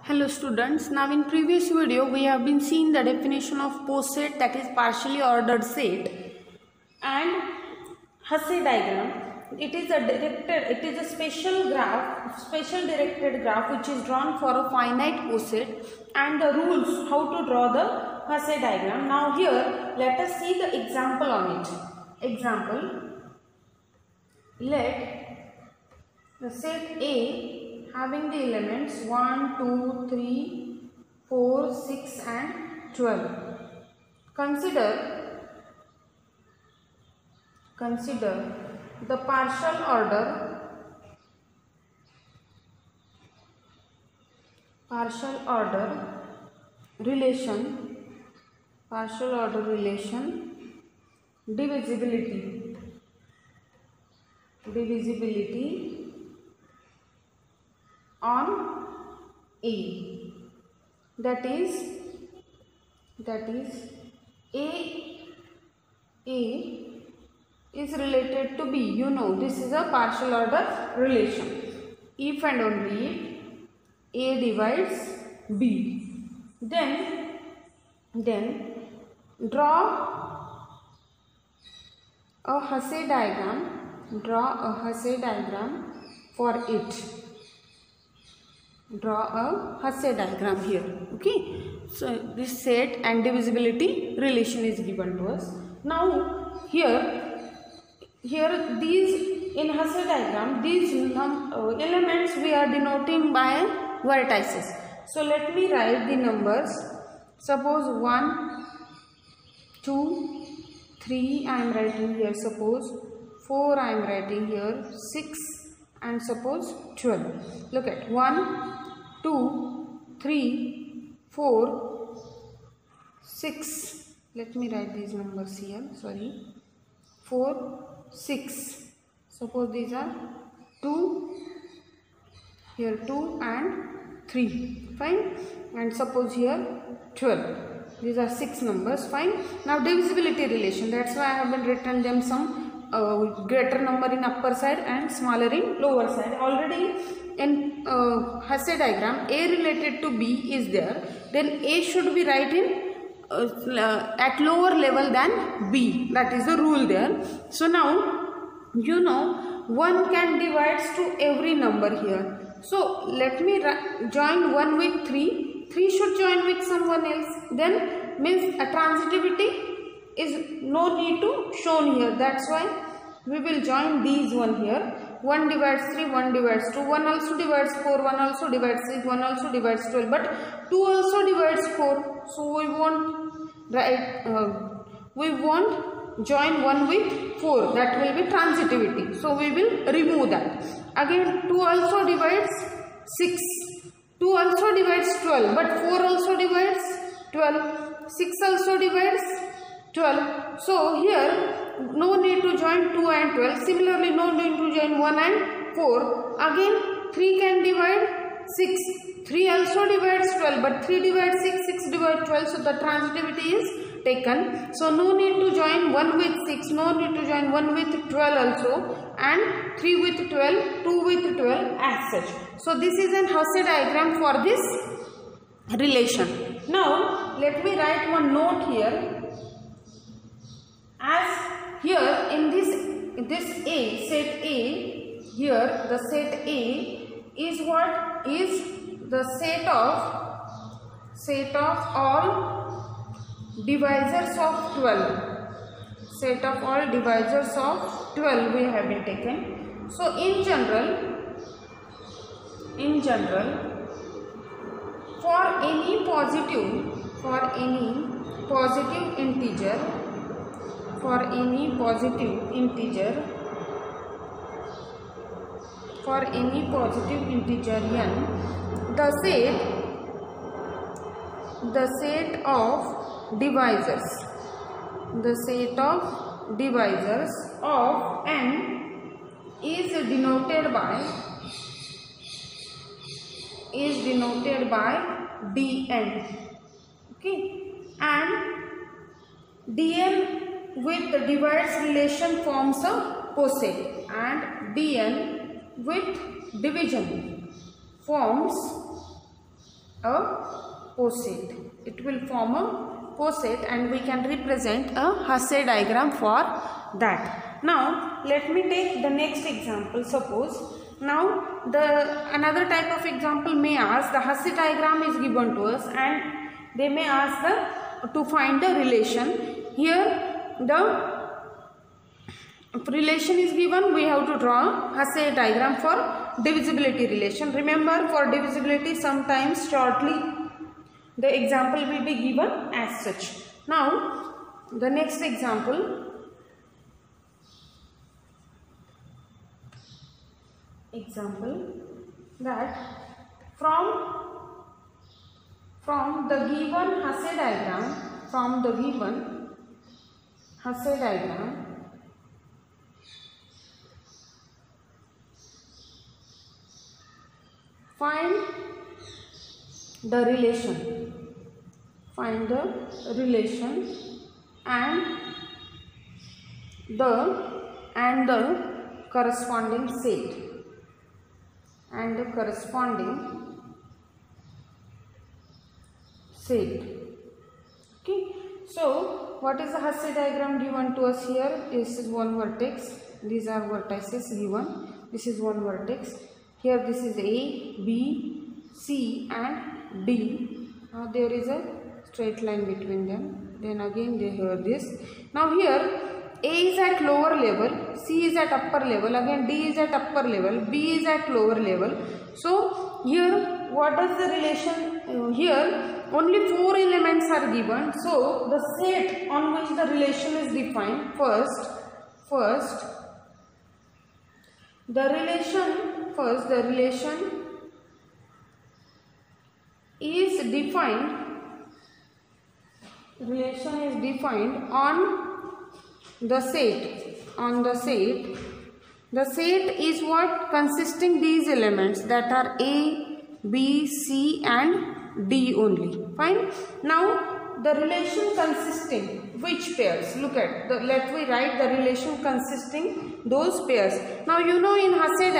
Hello students, now in previous video we have been seeing the definition of poset, that is partially ordered set, and Hussey diagram. It is a special directed graph which is drawn for a finite poset, and the rules how to draw the Hussey diagram. Now here let us see the example on it. Example, let the set A having the elements 1, 2, 3, 4, 6 and 12. Consider the partial order relation divisibility on A, that is A is related to B. You know this is a partial order relation. If and only if A divides B, then draw a Hussey diagram for it. Draw a Hussey diagram here. Okay, so this set and divisibility relation is given to us. Now here these in Hussey diagram, these elements we are denoting by vertices. So let me write the numbers. Suppose 1, 2, 3 I am writing here. Suppose 4 I am writing here. 6 and suppose 12. Look at 1, 2, 3, 4, 6. Let me write these numbers here. Sorry. 4, 6. Suppose these are 2, here 2 and 3. Fine. And suppose here 12. These are 6 numbers. Fine. Now divisibility relation. That's why I have been written them some greater number in upper side and smaller in lower side. Already in Hussey diagram, A related to B is there. Then A should be written at lower level than B. That is the rule there. So now you know 1 can divide to every number here. So let me join 1 with 3. 3 should join with someone else. Then means a transitivity is no need to shown here. That's why we will join these one here. 1 divides 3, 1 divides 2, 1 also divides 4, 1 also divides 6, 1 also divides 12, but 2 also divides 4. So we won't join 1 with 4. That will be transitivity. So we will remove that. Again 2 also divides 6. 2 also divides 12, but 4 also divides 12. 6 also divides 12. So here no need to join 2 and 12. Similarly, no need to join 1 and 4. Again 3 can divide 6. 3 also divides 12, but 3 divides 6, 6 divides 12. So the transitivity is taken. So no need to join 1 with 6, no need to join 1 with 12 also, and 3 with 12, 2 with 12 as such. So this is an Hussey diagram for this relation. Now let me write one note here. As here in this A, set A, here the set A is what? Is the set of all divisors of 12. Set of all divisors of 12 we have been taken. So in general for any positive integer n, the set of divisors of n is denoted by dn. Okay, and dn with the divides relation forms a poset, and dn with division forms a poset. It will form a poset and we can represent a Hasse diagram for that. Now let me take the next example. Suppose now another type of example may ask the Hasse diagram is given to us and they may ask to find the relation. Here the relation is given, we have to draw Hasse diagram for divisibility relation. Remember, for divisibility sometimes shortly the example will be given as such. Now the next example, that from the given Hasse diagram, find the relation and the corresponding set Okay, so what is the Hasse diagram given to us here? This is one vertex, these are vertices given, this is one vertex. Here this is A, B, C and D. Now there is a straight line between them. Then again they have this. Now here A is at lower level, C is at upper level, again D is at upper level, B is at lower level. So here what is the relation? Here only 4 elements are given. So the set on which the relation is defined, first the relation is defined on the set. The set is what? Consisting these elements that are A, B, C and D only. Fine. Now the relation consisting which pairs? Look at let me write the relation consisting those pairs. Now you know in Hasse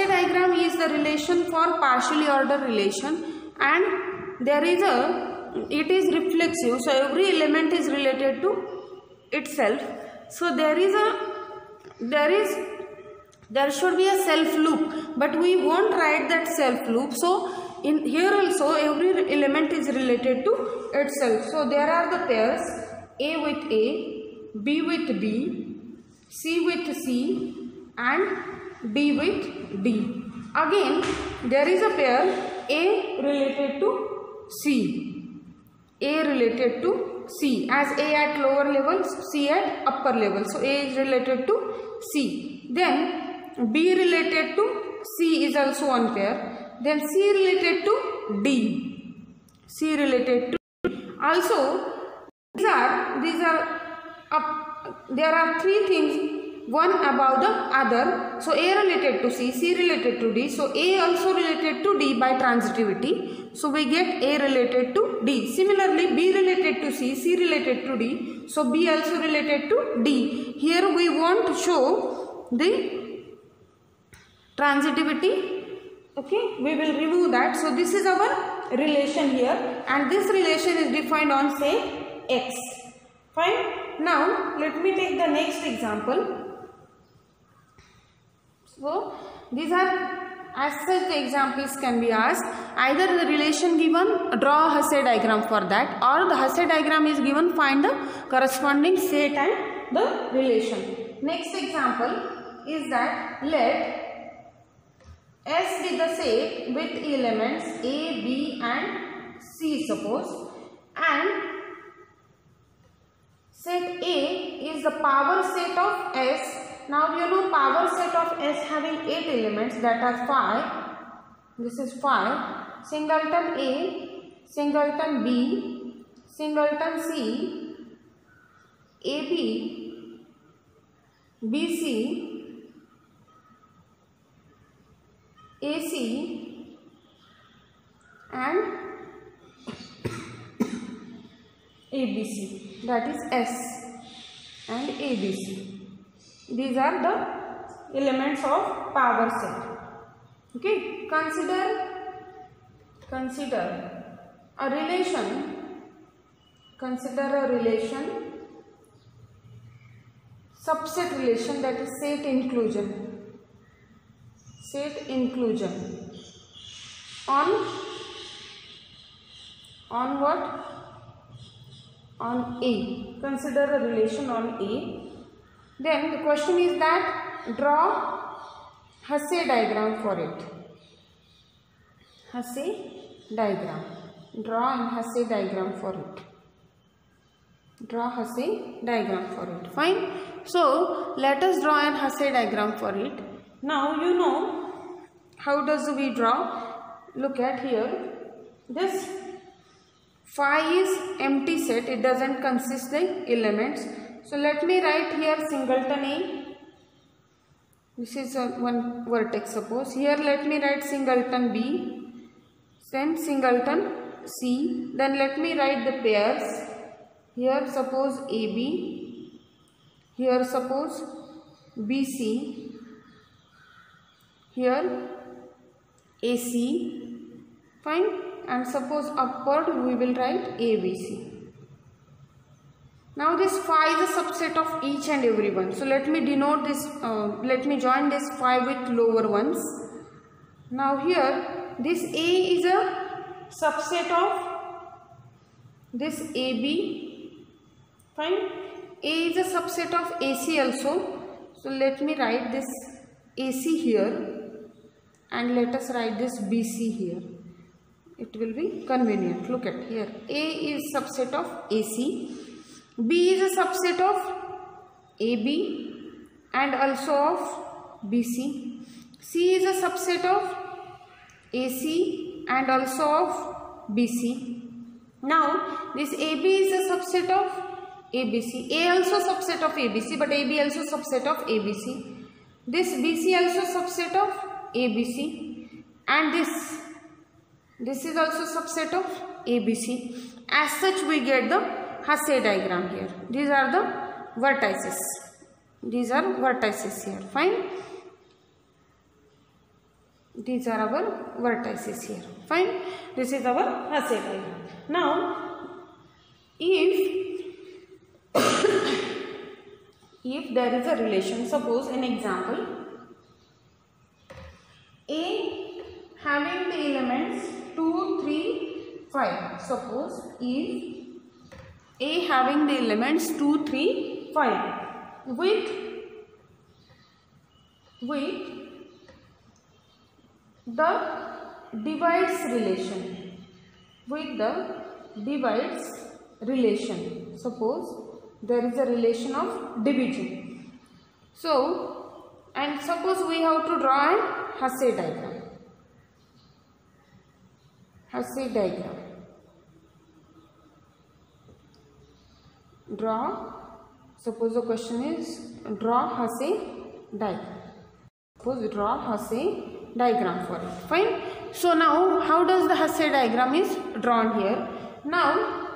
diagram is the relation for partially ordered relation and there is it is reflexive, so every element is related to itself. So there should be a self loop, but we won't write that self loop. So in here also every element is related to itself. So there are the pairs A with A, B with B, C with C and D with D. Again there is a pair A related to C. As A at lower level, C at upper level. So A is related to C. Then B related to C is also one pair. Then C related to D. Also there are 3 things, one above the other. So A related to C, C related to D. So A also related to D by transitivity. So we get A related to D. Similarly B related to C, C related to D. So B also related to D. Here we want to show the transitivity. Okay, we will remove that. So this is our relation here and this relation is defined on say X. Fine. Now let me take the next example. So these are as such the examples can be asked. Either the relation given, draw a Hasse diagram for that, or the Hasse diagram is given, find the corresponding set and the relation. Next example is that let S be the set with elements A, B and C suppose, and set A is the power set of S. Now you know power set of S having 8 elements that are 5. This is 5. Singleton A, singleton B, singleton C, AB, BC, AC and ABC, that is S and ABC. These are the elements of power set. Okay, consider consider a relation, subset relation, that is set inclusion on what? On A. Consider a relation on A. Then the question is that draw Hasse diagram for it. Hasse diagram. Draw an Hasse diagram for it. Draw Hasse diagram for it. Fine. So let us draw an Hasse diagram for it. Now you know how does we draw. Look at here. This phi is empty set. It doesn't consist the elements. So let me write here singleton A. This is one vertex suppose. Here let me write singleton B. Then singleton C. Then let me write the pairs. Here suppose AB. Here suppose BC. Here AC. Fine. And suppose upward we will write ABC. Now this phi is a subset of each and every one. So let me denote this, let me join this phi with lower ones. Now here this A is a subset of this AB. Fine. A is a subset of AC also. So let me write this AC here and let us write this BC here. It will be convenient. Look at here. A is subset of AC. B is a subset of AB and also of BC. C is a subset of AC and also of BC. Now this AB is a subset of ABC. A also subset of ABC, but AB also subset of ABC. This BC also subset of ABC, and this is also subset of ABC. As such we get the Hasse diagram here. These are the vertices. These are vertices here. Fine. These are our vertices here. Fine. This is our Hasse diagram. Now, if there is a relation, suppose an example, A having the elements 2, 3, 5. Suppose if A having the elements 2, 3, 5 with the divides relation. Suppose there is a relation of division. So, and suppose we have to draw a Hasse diagram. Hasse diagram. Draw. Suppose the question is draw Hasse diagram. Suppose draw Hasse diagram for it. Fine. So now how does the Hasse diagram is drawn here? Now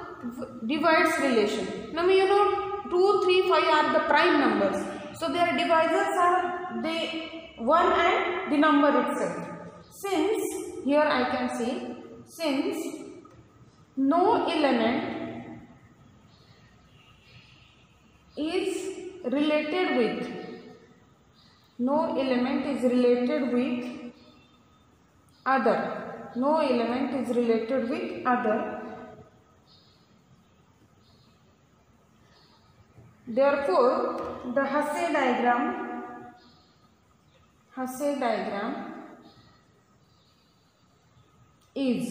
divides relation. Now you know 2, 3, 5 are the prime numbers. So their divisors are the 1 and the number itself. Since here I can say since no element is related with other, therefore the Hasse diagram is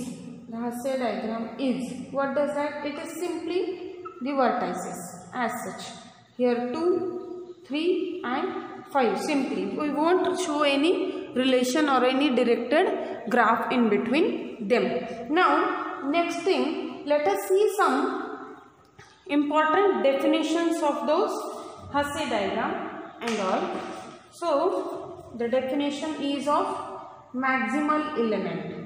what does that? It is simply the vertices as such. Here 2, 3 and 5 simply. We won't show any relation or any directed graph in between them. Now next thing, let us see some important definitions of those Hasse diagram and all. So the definition is of maximal element.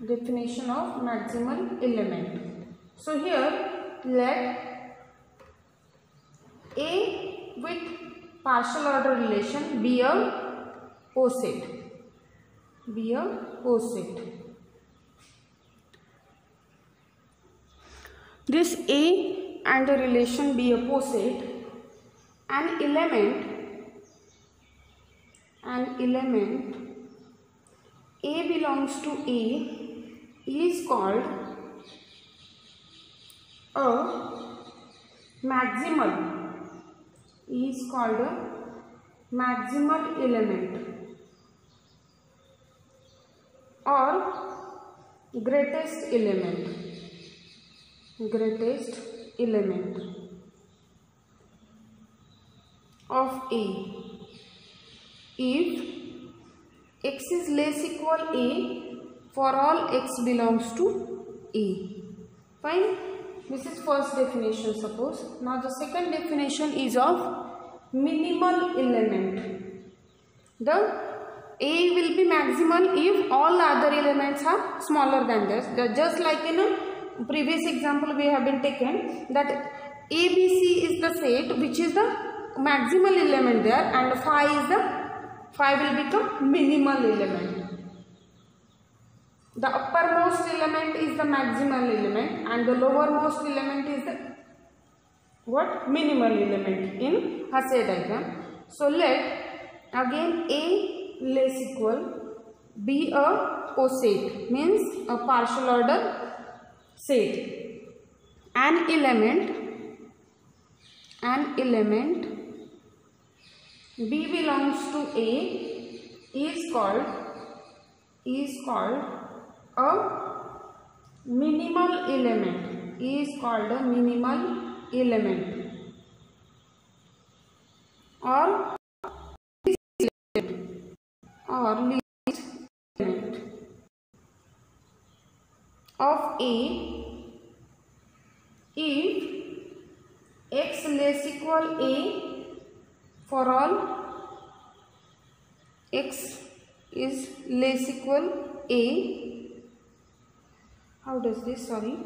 Definition of maximal element. So here let A with partial order relation be a poset. Be a poset. This A and the relation be a poset. An element A belongs to A is called a maximal. Is called a maximal element or greatest element. Greatest element of A if x is less equal A for all x belongs to A. Fine. This is first definition, suppose. Now the second definition is of minimal element. The A will be maximal if all other elements are smaller than this. Just like in a previous example we have been taken that ABC is the set which is the maximal element there, and phi will become minimal element. The uppermost element is the maximal element and the lowermost element is the what? Minimal element in Hasse diagram. So let again A less equal be a poset, means a partial order set. An element B belongs to A is called a minimal element. Is called a minimal element or least element of A if x less equal A for all x is less equal A. How does this? Sorry.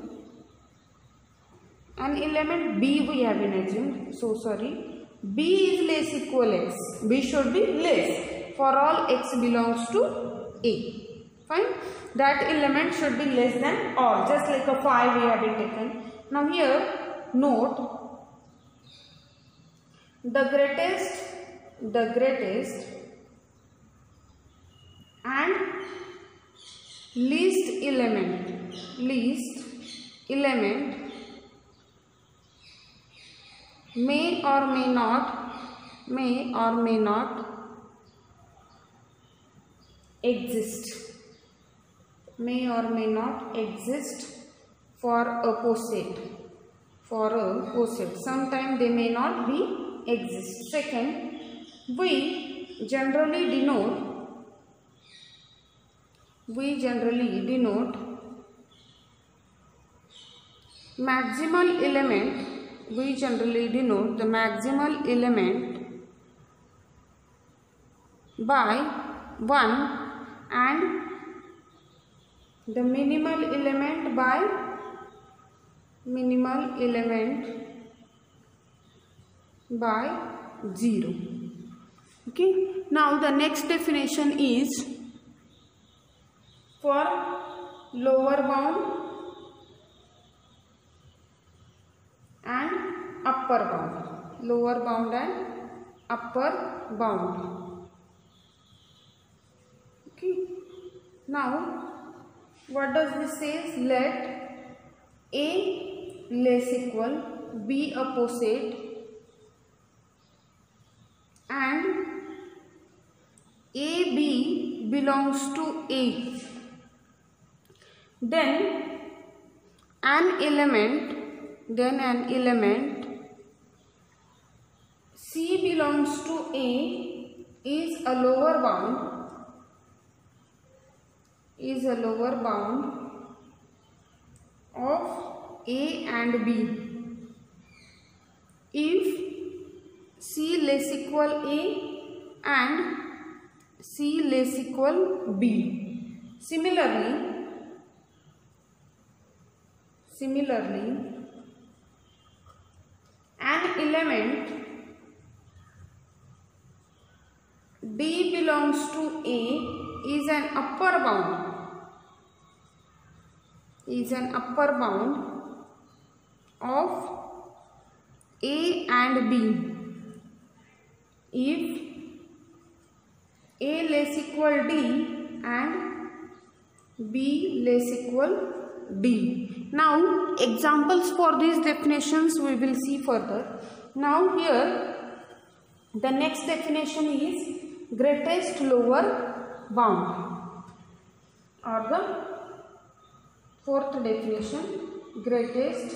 An element B we have been assumed. So sorry. B is less equal x. B should be less for all x belongs to A. Fine. That element should be less than all. Just like a phi we have been taken. Now here note the greatest and least element may or may not exist. May or may not exist for a poset. Sometimes they may not be exist. Second, we generally denote maximal element. We generally denote the maximal element by 1 and the minimal element by minimal element by 0. Okay. Now the next definition is for lower bound and upper bound. Lower bound and upper bound. Okay. Now what does this say? Let A less equal be a poset and AB belongs to A. Then an element C belongs to A is a lower bound of A and B. If C less equal A and C less equal B. Similarly, an element D belongs to A is an upper bound. Is an upper bound of A and B if A less equal D and B less equal D. Now examples for these definitions we will see further. Now here the next definition is greatest lower bound, or the fourth definition, greatest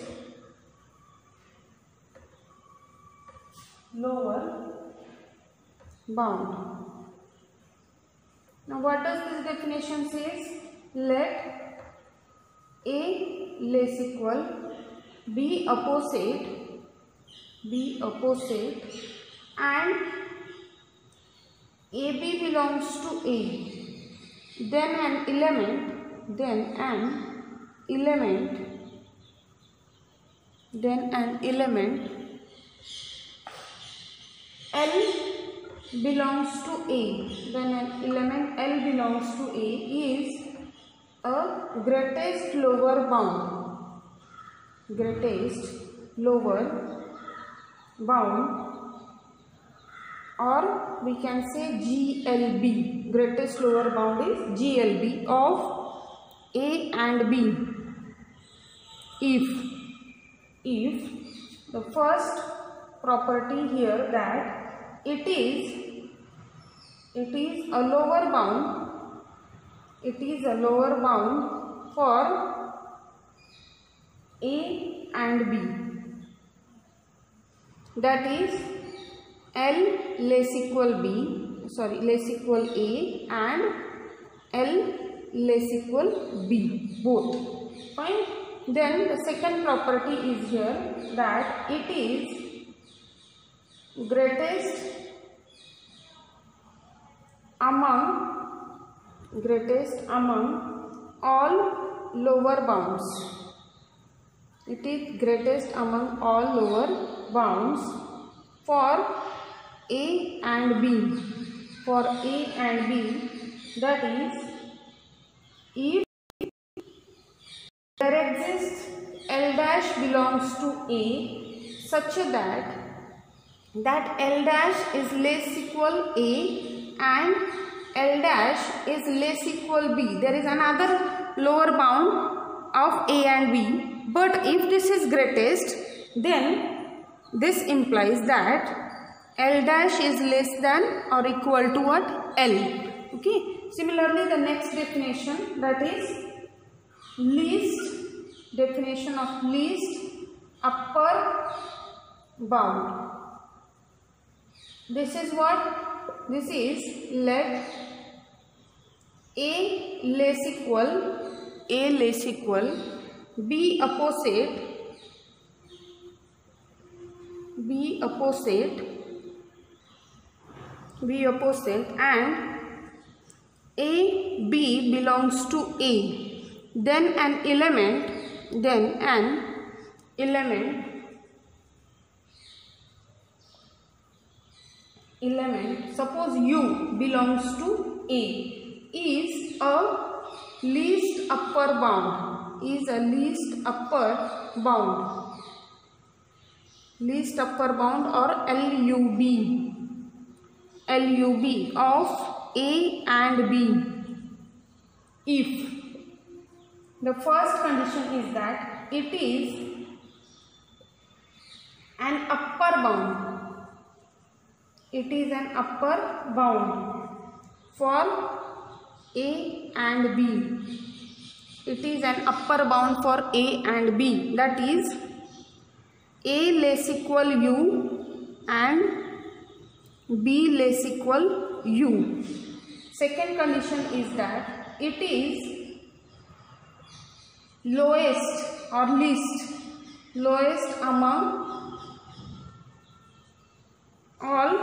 lower bound. Now what does this definition says? Let A less equal be opposite and AB belongs to A, then an element L belongs to A, then an element L belongs to A is a greatest lower bound. Greatest lower bound, or we can say GLB. Greatest lower bound is GLB of A and B. If the first property here that it is a lower bound. It is a lower bound for A and B. That is L less equal A and L less equal B, both. Fine. Then the second property is here that it is greatest among all lower bounds. It is greatest among all lower bounds for A and B. For A and B, that is, if there exists L dash belongs to A such that L dash is less equal A and L dash is less equal B. There is another lower bound of A and B, but if this is greatest, then this implies that L dash is less than or equal to what? L. Okay. Similarly, the next definition, that is definition of least upper bound. This is what? This is let A less equal be opposite and A B belongs to A, then an element suppose U belongs to A is a least upper bound, or LUB of A and B. If the first condition is that it is an upper bound for A and B. It is an upper bound for A and B, that is A less equal U and B less equal U. Second condition is that it is lowest among all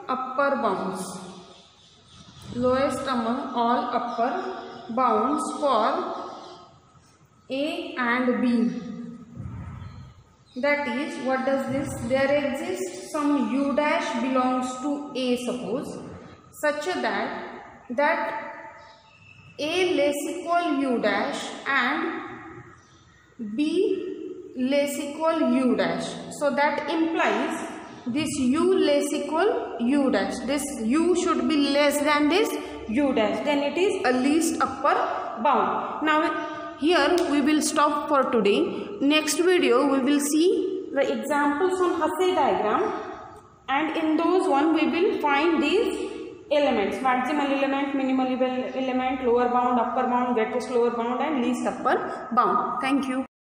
upper bounds. For A and B. That is, what does this? There exists some U dash belongs to A, suppose, such that A less equal U dash and B less equal U dash. So that implies this U less equal U dash. This U should be less than this U dash. Then it is a least upper bound. Now here we will stop for today. Next video we will see the examples on Hasse diagram, and in those one we will find these elements: maximal element, minimal element, lower bound, upper bound, greatest lower bound and least upper bound. Thank you.